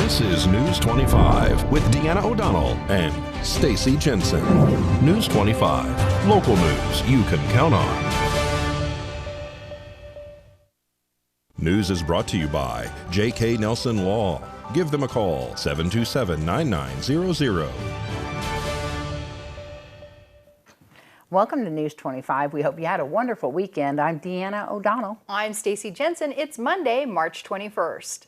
This is News 25 with Deanna O'Donnell and Stacy Jensen. News 25, local news you can count on. News is brought to you by J.K. Nelson Law. Give them a call, 727-9900. Welcome to News 25. We hope you had a wonderful weekend. I'm Deanna O'Donnell. I'm Stacy Jensen. It's Monday, March 21st.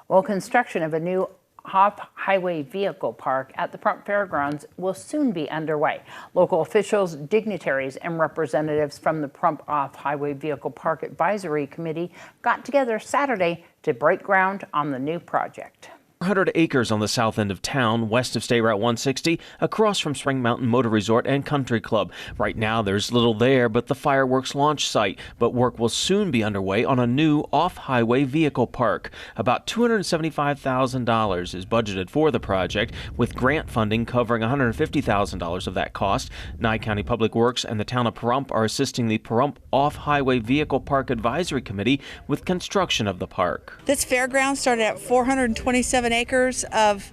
Well, construction of a new off-highway vehicle park at the Pahrump Fairgrounds will soon be underway. Local officials, dignitaries, and representatives from the Pahrump Off-Highway Vehicle Park Advisory Committee got together Saturday to break ground on the new project. 100 acres on the south end of town, west of State Route 160, across from Spring Mountain Motor Resort and Country Club. Right now, there's little there but the fireworks launch site, but work will soon be underway on a new off-highway vehicle park. About $275,000 is budgeted for the project, with grant funding covering $150,000 of that cost. Nye County Public Works and the town of Pahrump are assisting the Pahrump Off-Highway Vehicle Park Advisory Committee with construction of the park. This fairground started at 427 acres of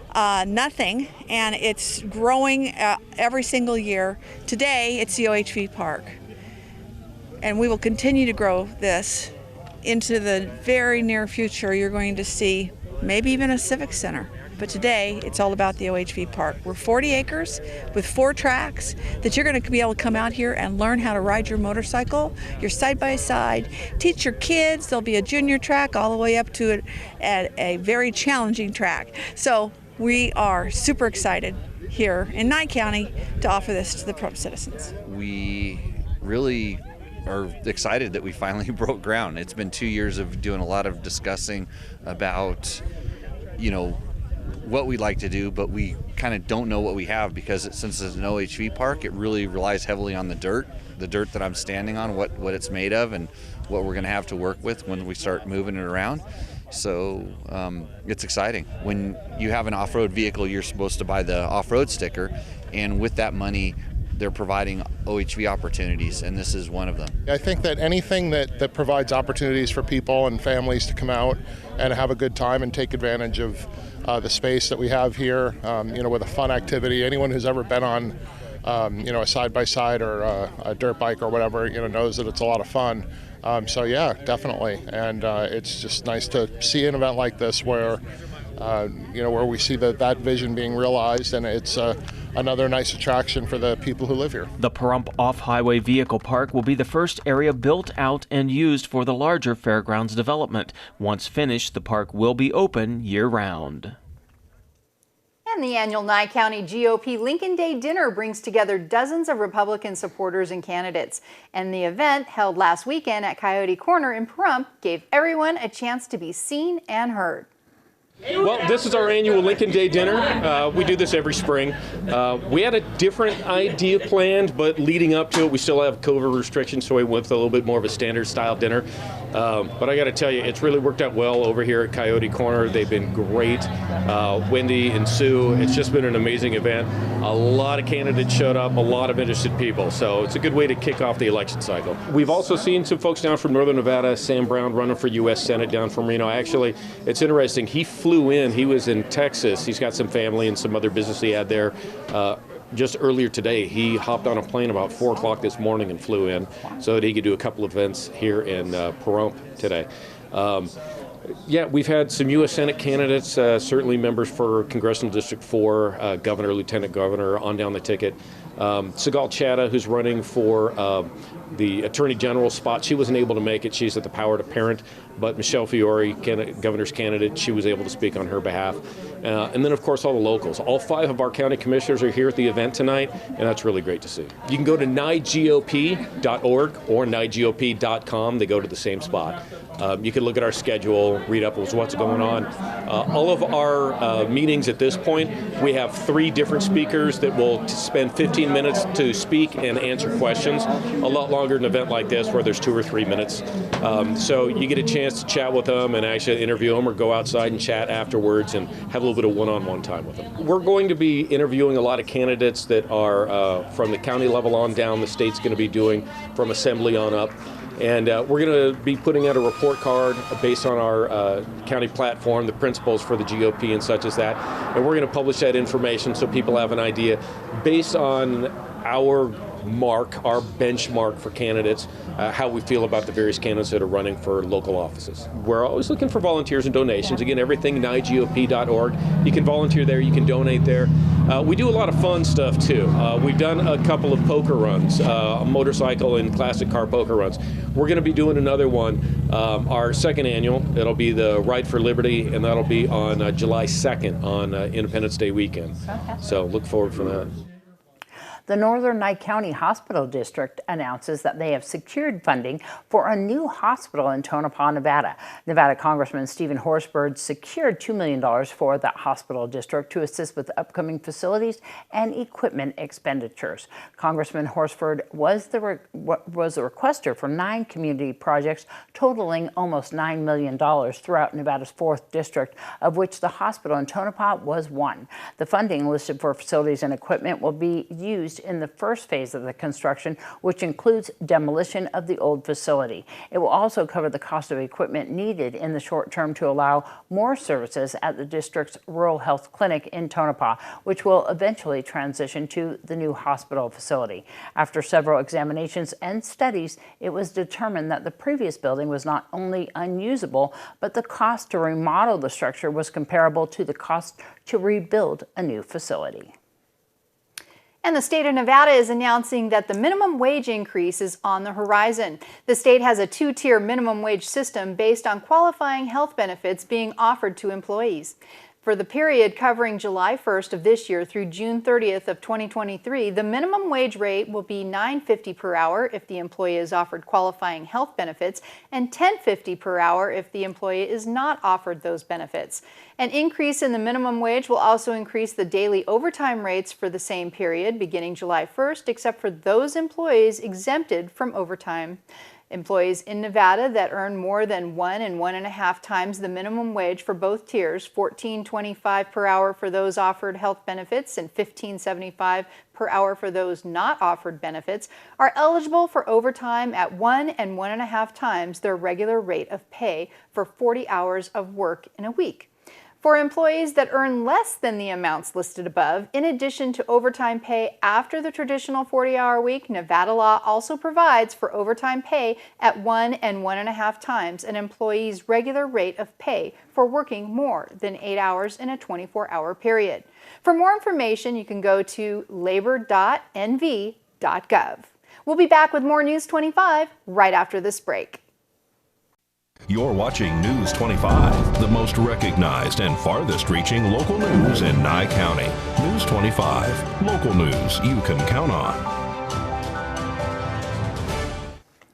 nothing, and it's growing every single year. Today, it's the OHV Park, and we will continue to grow this into the very near future. You're going to see maybe even a civic center. But today, it's all about the OHV Park. We're 40 acres with 4 tracks that you're going to be able to come out here and learn how to ride your motorcycle, your side-by-side, teach your kids. There'll be a junior track all the way up to a very challenging track. So we are super excited here in Nye County to offer this to the Pahrump citizens. We really are excited that we finally broke ground. It's been 2 years of doing a lot of discussing about, what we'd like to do, but we kind of don't know what we have because since it's an OHV park, it really relies heavily on the dirt that I'm standing on, what it's made of and what we're going to have to work with when we start moving it around. So it's exciting. When you have an off-road vehicle, you're supposed to buy the off-road sticker, and with that money, they're providing OHV opportunities, and this is one of them. I think that anything that provides opportunities for people and families to come out and have a good time and take advantage of the space that we have here, with a fun activity. Anyone who's ever been on, a side-by-side or a dirt bike or whatever, knows that it's a lot of fun. So yeah, definitely. And it's just nice to see an event like this where, where we see that vision being realized, and it's another nice attraction for the people who live here. The Pahrump Off-Highway Vehicle Park will be the first area built out and used for the larger fairgrounds development. Once finished, the park will be open year-round. And the annual Nye County GOP Lincoln Day Dinner brings together dozens of Republican supporters and candidates. And the event, held last weekend at Coyote Corner in Pahrump, gave everyone a chance to be seen and heard. Well, this is our annual Lincoln Day Dinner. We do this every spring. We had a different idea planned, but leading up to it, we still have COVID restrictions, so we went with a little bit more of a standard style dinner. But I got to tell you, it's really worked out well over here at Coyote Corner. They've been great. Wendy and Sue, it's just been an amazing event. A lot of candidates showed up, a lot of interested people, so it's a good way to kick off the election cycle. We've also seen some folks down from Northern Nevada, Sam Brown running for U.S. Senate down from Reno. Actually, it's interesting, he flew in. He was in Texas. He's got some family and some other business he had there. Just earlier today, he hopped on a plane about 4 o'clock this morning and flew in so that he could do a couple of events here in Pahrump today. Yeah, we've had some U.S. Senate candidates, certainly members for Congressional District 4, governor, lieutenant governor, on down the ticket. Sigal Chattah, who's running for the Attorney General spot, she wasn't able to make it. She's at the Power to Parent. But Michelle Fiore, governor's candidate, she was able to speak on her behalf. And then, of course, all the locals. All 5 of our county commissioners are here at the event tonight, and that's really great to see. You can go to nygop.org or nygop.com. They go to the same spot. You can look at our schedule, read up what's going on. All of our meetings at this point, we have 3 different speakers that will spend 15 minutes to speak and answer questions. A lot longer than an event like this where there's 2 or 3 minutes. So you get a chance to chat with them and actually interview them or go outside and chat afterwards and have a little bit of one-on-one time with them. We're going to be interviewing a lot of candidates that are from the county level on down. The state's going to be doing from assembly on up. And we're going to be putting out a report card based on our county platform, the principles for the GOP and such as that. And we're going to publish that information so people have an idea based on our benchmark for candidates, how we feel about the various candidates that are running for local offices. We're always looking for volunteers and donations. Again, everything nigop.org. You can volunteer there, you can donate there. We do a lot of fun stuff too. We've done a couple of poker runs, motorcycle and classic car poker runs. We're going to be doing another one, our second annual. It'll be the Ride for Liberty, and that'll be on July 2nd on Independence Day weekend. So look forward for that. The Northern Nye County Hospital District announces that they have secured funding for a new hospital in Tonopah, Nevada. Nevada Congressman Stephen Horsford secured $2 million for that hospital district to assist with upcoming facilities and equipment expenditures. Congressman Horsford was the requester for 9 community projects totaling almost $9 million throughout Nevada's 4th district, of which the hospital in Tonopah was one. The funding listed for facilities and equipment will be used in the first phase of the construction, which includes demolition of the old facility. It will also cover the cost of equipment needed in the short term to allow more services at the district's rural health clinic in Tonopah, which will eventually transition to the new hospital facility. After several examinations and studies, it was determined that the previous building was not only unusable, but the cost to remodel the structure was comparable to the cost to rebuild a new facility. And the state of Nevada is announcing that the minimum wage increase is on the horizon. The state has a 2-tier minimum wage system based on qualifying health benefits being offered to employees. For the period covering July 1st of this year through June 30th of 2023, the minimum wage rate will be $9.50 per hour if the employee is offered qualifying health benefits and $10.50 per hour if the employee is not offered those benefits. An increase in the minimum wage will also increase the daily overtime rates for the same period beginning July 1st, except for those employees exempted from overtime. Employees in Nevada that earn more than 1 and 1.5 times the minimum wage for both tiers, $14.25 per hour for those offered health benefits and $15.75 per hour for those not offered benefits, are eligible for overtime at 1 and 1.5 times their regular rate of pay for 40 hours of work in a week. For employees that earn less than the amounts listed above, in addition to overtime pay after the traditional 40-hour week, Nevada law also provides for overtime pay at 1 and 1.5 times an employee's regular rate of pay for working more than 8 hours in a 24-hour period. For more information, you can go to labor.nv.gov. We'll be back with more News 25 right after this break. You're watching News 25, the most recognized and farthest-reaching local news in Nye County. News 25, local news you can count on.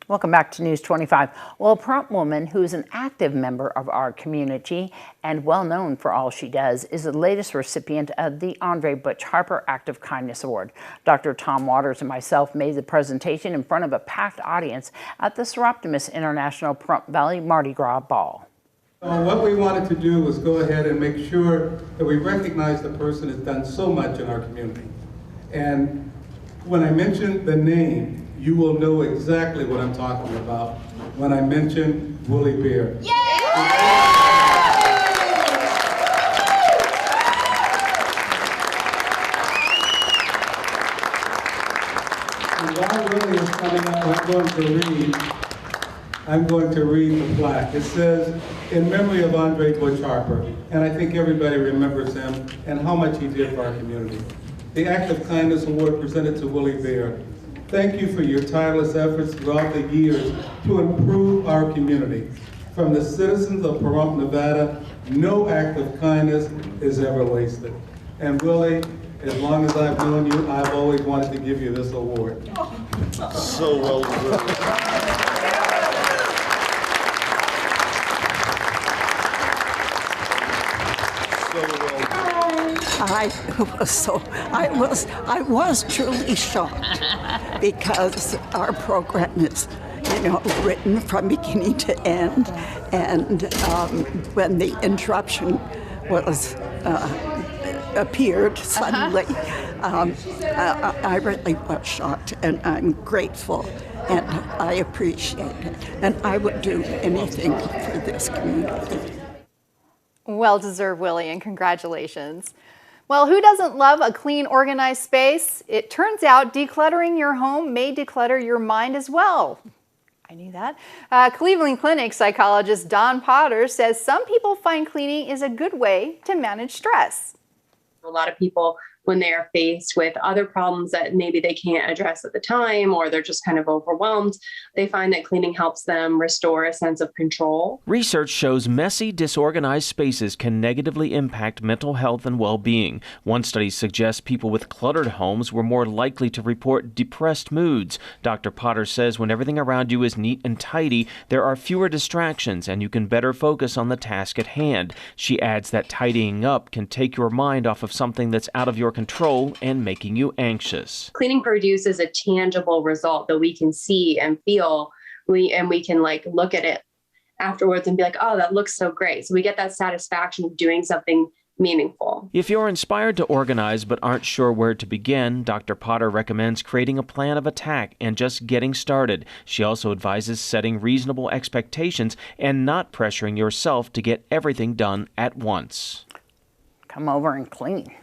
Welcome back to News 25. Well, a prompt woman who is an active member of our community and well known for all she does is the latest recipient of the Andre Butch Harper Act of Kindness Award. Dr. Tom Waters and myself made the presentation in front of a packed audience at the Seroptimus International Pahrump Valley Mardi Gras Ball. What we wanted to do was go ahead and make sure that we recognize the person who's done so much in our community. And when I mention the name, you will know exactly what I'm talking about when I mention Willie Beer. Yeah! And while Willie is coming up, I'm going to read the plaque. It says, in memory of Andre Butch Harper, and I think everybody remembers him and how much he did for our community. The Act of Kindness Award presented to Willie Beer. Thank you for your tireless efforts throughout the years to improve our community. From the citizens of Pahrump, Nevada, no act of kindness is ever wasted. And Willie, as long as I've known you, I've always wanted to give you this award. So well deserved. I was truly shocked because our program is, written from beginning to end, and when the interruption was appeared suddenly. I really was shocked, and I'm grateful, and I appreciate it. And I would do anything for this community. Well deserved, Willie, and congratulations. Well, who doesn't love a clean, organized space? It turns out decluttering your home may declutter your mind as well. I knew that. Cleveland Clinic psychologist Don Potter says some people find cleaning is a good way to manage stress. A lot of people, when they are faced with other problems that maybe they can't address at the time, or they're just kind of overwhelmed, they find that cleaning helps them restore a sense of control. Research shows messy, disorganized spaces can negatively impact mental health and well-being. One study suggests people with cluttered homes were more likely to report depressed moods. Dr. Potter says when everything around you is neat and tidy, there are fewer distractions and you can better focus on the task at hand. She adds that tidying up can take your mind off of something that's out of your control and making you anxious. Cleaning produces a tangible result that we can see and feel. We can look at it afterwards and be like, oh, that looks so great. So we get that satisfaction of doing something meaningful. If you're inspired to organize but aren't sure where to begin, Dr. Potter recommends creating a plan of attack and just getting started. She also advises setting reasonable expectations and not pressuring yourself to get everything done at once. Come over and clean.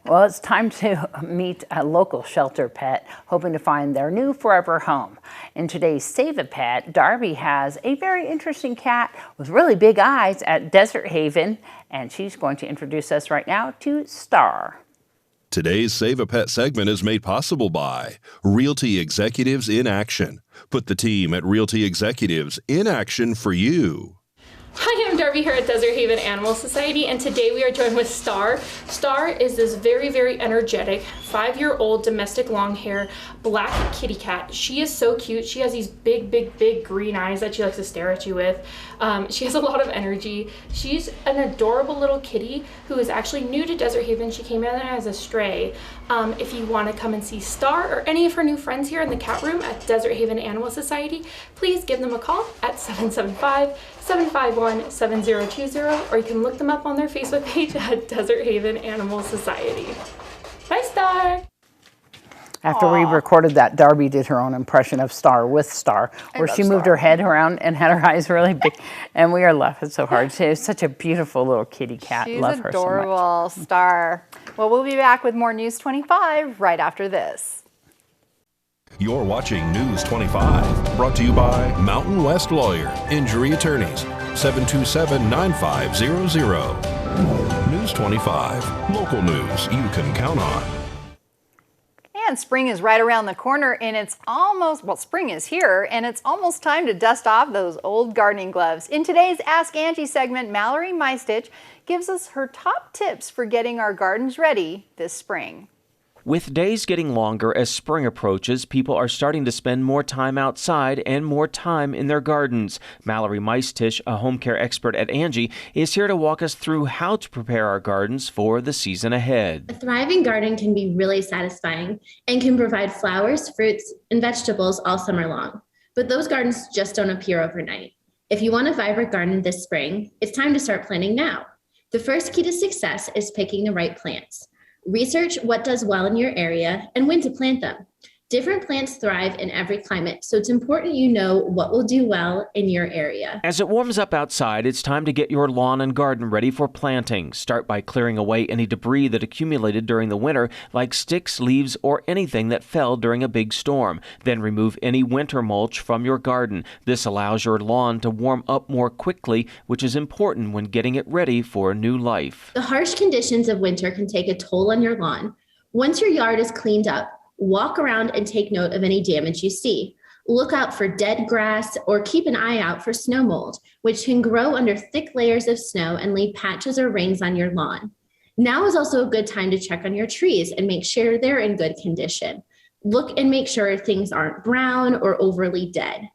Well, it's time to meet a local shelter pet hoping to find their new forever home. In today's Save a Pet, Darby has a very interesting cat with really big eyes at Desert Haven, and she's going to introduce us right now to Star. Today's Save a Pet segment is made possible by Realty Executives in Action. Put the team at Realty Executives in action for you. Hi, I'm Darby here at Desert Haven Animal Society, and today we are joined with Star. Star is this very, very energetic 5-year-old domestic long hair black kitty cat. She is so cute. She has these big, big, big green eyes that she likes to stare at you with. She has a lot of energy. She's an adorable little kitty who is actually new to Desert Haven. She came in as a stray. If you want to come and see Star or any of her new friends here in the cat room at Desert Haven Animal Society, please give them a call at 775-751-7020, or you can look them up on their Facebook page at Desert Haven Animal Society. Bye, Star! After we recorded that, Darby did her own impression of Star with Star, where she moved her head around and had her eyes really big, and we are laughing so hard. She is such a beautiful little kitty cat. She's Love her adorable, so much. Star. Well, we'll be back with more News 25 right after this. You're watching News 25, brought to you by Mountain West Lawyer, Injury Attorneys, 727-9500. News 25, local news you can count on. And spring is right around the corner, and it's almost, well, spring is here, and it's almost time to dust off those old gardening gloves. In today's Ask Angie segment, Mallory Mystich gives us her top tips for getting our gardens ready this spring. With days getting longer as spring approaches, people are starting to spend more time outside and more time in their gardens. Mallory Mystich, a home care expert at Angie, is here to walk us through how to prepare our gardens for the season ahead. A thriving garden can be really satisfying and can provide flowers, fruits, and vegetables all summer long. But those gardens just don't appear overnight. If you want a vibrant garden this spring, it's time to start planting now. The first key to success is picking the right plants. Research what does well in your area and when to plant them. Different plants thrive in every climate, so it's important you know what will do well in your area. As it warms up outside, it's time to get your lawn and garden ready for planting. Start by clearing away any debris that accumulated during the winter, like sticks, leaves, or anything that fell during a big storm. Then remove any winter mulch from your garden. This allows your lawn to warm up more quickly, which is important when getting it ready for a new life. The harsh conditions of winter can take a toll on your lawn. Once your yard is cleaned up, walk around and take note of any damage you see. Look out for dead grass or keep an eye out for snow mold, which can grow under thick layers of snow and leave patches or rings on your lawn. Now is also a good time to check on your trees and make sure they're in good condition. Look and make sure things aren't brown or overly dead.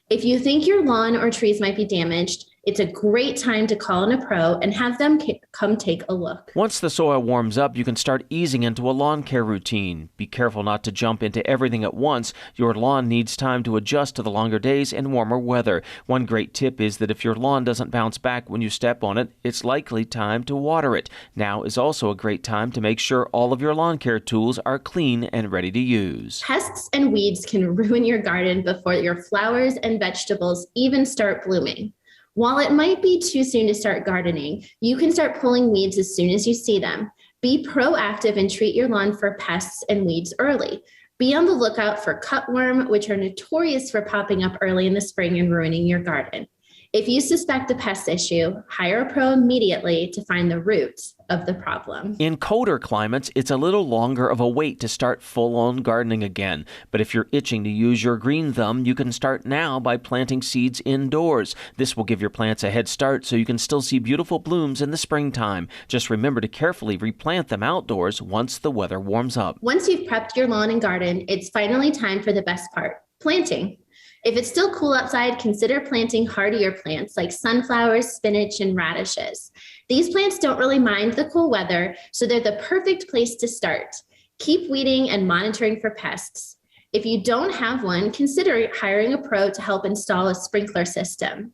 If you think your lawn or trees might be damaged, It's a great time to call in a pro and have them come take a look. Once the soil warms up, you can start easing into a lawn care routine. Be careful not to jump into everything at once. Your lawn needs time to adjust to the longer days and warmer weather. One great tip is that if your lawn doesn't bounce back when you step on it, it's likely time to water it. Now is also a great time to make sure all of your lawn care tools are clean and ready to use. Pests and weeds can ruin your garden before your flowers and vegetables even start blooming. While it might be too soon to start gardening, you can start pulling weeds as soon as you see them. Be proactive and treat your lawn for pests and weeds early. Be on the lookout for cutworm, which are notorious for popping up early in the spring and ruining your garden. If you suspect a pest issue, hire a pro immediately to find the root of the problem. In colder climates, it's a little longer of a wait to start full-on gardening again. But if you're itching to use your green thumb, you can start now by planting seeds indoors. This will give your plants a head start so you can still see beautiful blooms in the springtime. Just remember to carefully replant them outdoors once the weather warms up. Once you've prepped your lawn and garden, it's finally time for the best part, planting. If it's still cool outside, consider planting hardier plants like sunflowers, spinach, and radishes. These plants don't really mind the cool weather, so they're the perfect place to start. Keep weeding and monitoring for pests. If you don't have one, consider hiring a pro to help install a sprinkler system.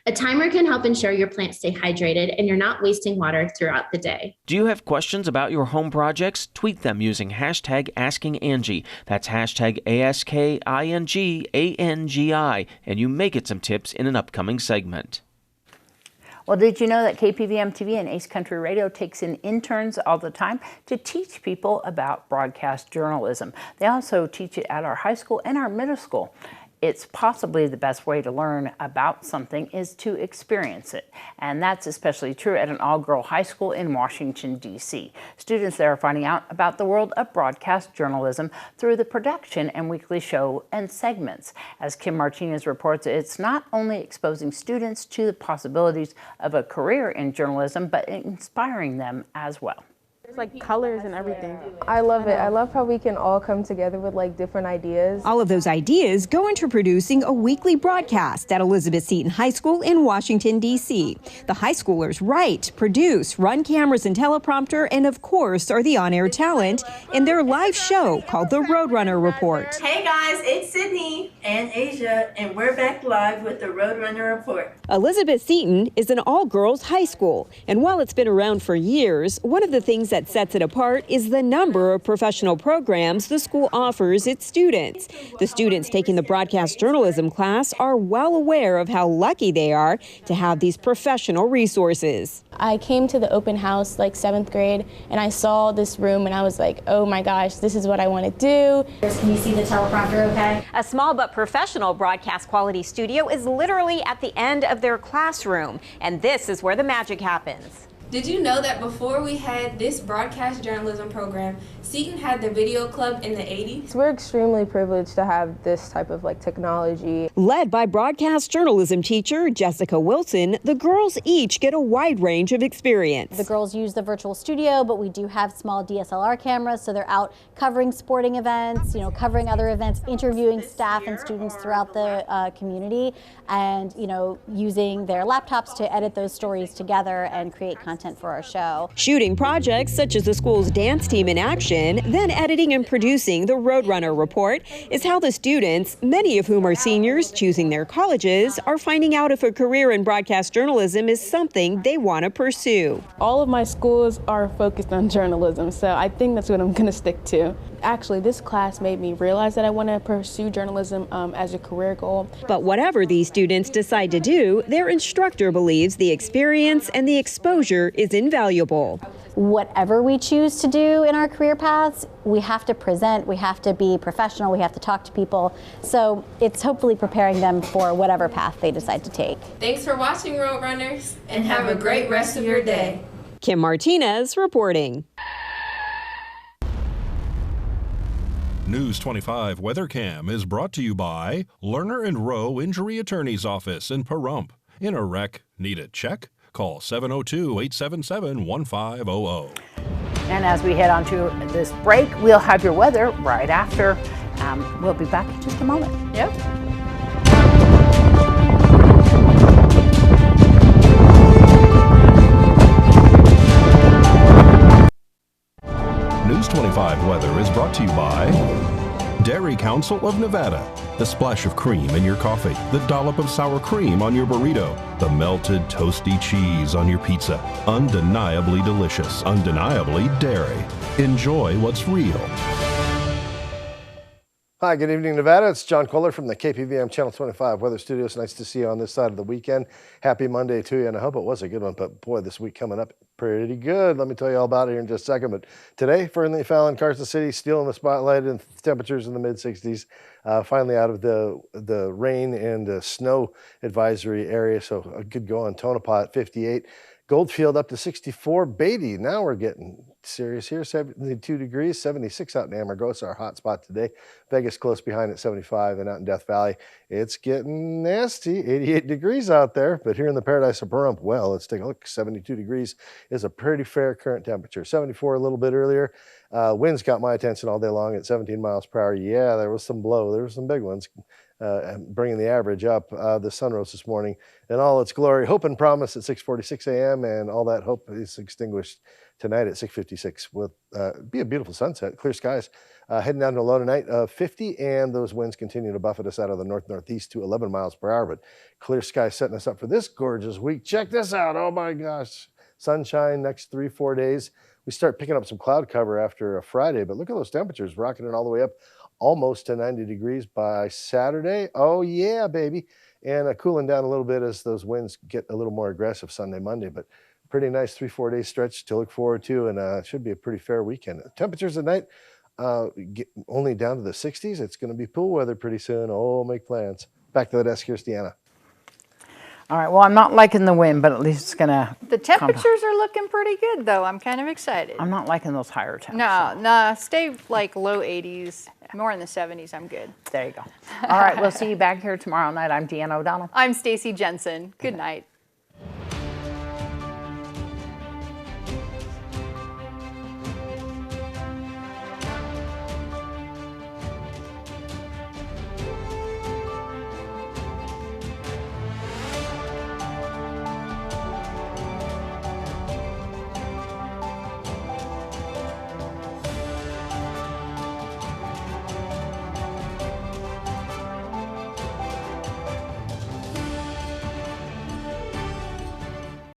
A timer can help ensure your plants stay hydrated and you're not wasting water throughout the day. Do you have questions about your home projects? Tweet them using hashtag AskingAngie. That's hashtag AskingAngie, and you may get some tips in an upcoming segment. Well, did you know that KPVM TV and Ace Country Radio takes in interns all the time to teach people about broadcast journalism? They also teach it at our high school and our middle school. It's possibly the best way to learn about something is to experience it. And that's especially true at an all-girl high school in Washington, D.C. Students there are finding out about the world of broadcast journalism through the production and weekly show and segments. As Kim Martinez reports, it's not only exposing students to the possibilities of a career in journalism, but inspiring them as well. It's like colors and everything. I love it. I love how we can all come together with like different ideas. All of those ideas go into producing a weekly broadcast at Elizabeth Seton High School in Washington, D.C. The high schoolers write, produce, run cameras and teleprompter, and of course are the on-air talent in their live show called The Roadrunner Report. Hey guys, it's Sydney and Asia, and we're back live with the Roadrunner Report. Elizabeth Seton is an all-girls high school, and while it's been around for years, one of the things that sets it apart is the number of professional programs the school offers its students. The students taking the broadcast journalism class are well aware of how lucky they are to have these professional resources. I came to the open house like 7th grade and I saw this room and I was like, oh my gosh, this is what I want to do. Can you see the teleprompter okay? A small but professional broadcast quality studio is literally at the end of their classroom, and this is where the magic happens. Did you know that before we had this broadcast journalism program, Seton had the video club in the 80s? We're extremely privileged to have this type of like technology. Led by broadcast journalism teacher Jessica Wilson, the girls each get a wide range of experience. The girls use the virtual studio, but we do have small DSLR cameras, so they're out covering sporting events, covering other events, interviewing staff and students throughout the community, and using their laptops to edit those stories together and create content for our show. Shooting projects such as the school's dance team in action, then editing and producing the Roadrunner Report is how the students, many of whom are seniors choosing their colleges, are finding out if a career in broadcast journalism is something they want to pursue. All of my schools are focused on journalism, so I think that's what I'm going to stick to. Actually, this class made me realize that I want to pursue journalism as a career goal. But whatever these students decide to do, their instructor believes the experience and the exposure is invaluable. Whatever we choose to do in our career paths, we have to present, we have to be professional, we have to talk to people. So it's hopefully preparing them for whatever path they decide to take. Thanks for watching, Roadrunners, and have a great rest of your day. Kim Martinez reporting. News 25 WeatherCam is brought to you by Lerner and Rowe Injury Attorney's Office in Pahrump. In a wreck, need a check? Call 702-877-1500. And as we head on to this break, we'll have your weather right after. We'll be back in just a moment. Yep. 25 weather is brought to you by Dairy Council of Nevada. The splash of cream in your coffee, the dollop of sour cream on your burrito, the melted toasty cheese on your pizza. Undeniably delicious, undeniably dairy. Enjoy what's real. Hi, good evening, Nevada. It's John Kohler from the KPVM Channel 25 Weather Studios. Nice to see you on this side of the weekend. Happy Monday to you, and I hope it was a good one, but boy, this week coming up pretty good. Let me tell you all about it here in just a second, but today, Fernley, Fallon, Carson City, still in the spotlight and temperatures in the mid-60s. Finally out of the rain and snow advisory area, so a good go on Tonopah, 58. Goldfield up to 64. Beatty, now we're getting serious here, 72 degrees, 76 out in Amargosa, our hot spot today. Vegas close behind at 75, and out in Death Valley, it's getting nasty, 88 degrees out there. But here in the paradise of Pahrump, well, let's take a look. 72 degrees is a pretty fair current temperature. 74 a little bit earlier. Winds got my attention all day long at 17 miles per hour. Yeah, there was some blow. There were some big ones. Bringing the average up. The sun rose this morning in all its glory. Hope and promise at 6:46 a.m. and all that hope is extinguished tonight at 6:56. Will be a beautiful sunset, clear skies. Heading down to a low tonight of 50, and those winds continue to buffet us out of the north-northeast to 11 miles per hour. But clear skies setting us up for this gorgeous week. Check this out. Oh my gosh, sunshine next 3-4 days. We start picking up some cloud cover after a Friday, but look at those temperatures rocketing all the way up almost to 90 degrees by Saturday. Oh yeah, baby. And cooling down a little bit as those winds get a little more aggressive Sunday, Monday, but pretty nice 3-4 day stretch to look forward to, and it should be a pretty fair weekend. Temperatures at night get only down to the 60s. It's going to be pool weather pretty soon. Oh, make plans. Back to the desk, here's Deanna. All right, well, I'm not liking the wind, but at least it's going to... The temperatures are looking pretty good, though. I'm kind of excited. I'm not liking those higher temperatures. No, stay like low 80s, more in the 70s. I'm good. There you go. All right, we'll see you back here tomorrow night. I'm Deanna O'Donnell. I'm Stacy Jensen. Good night.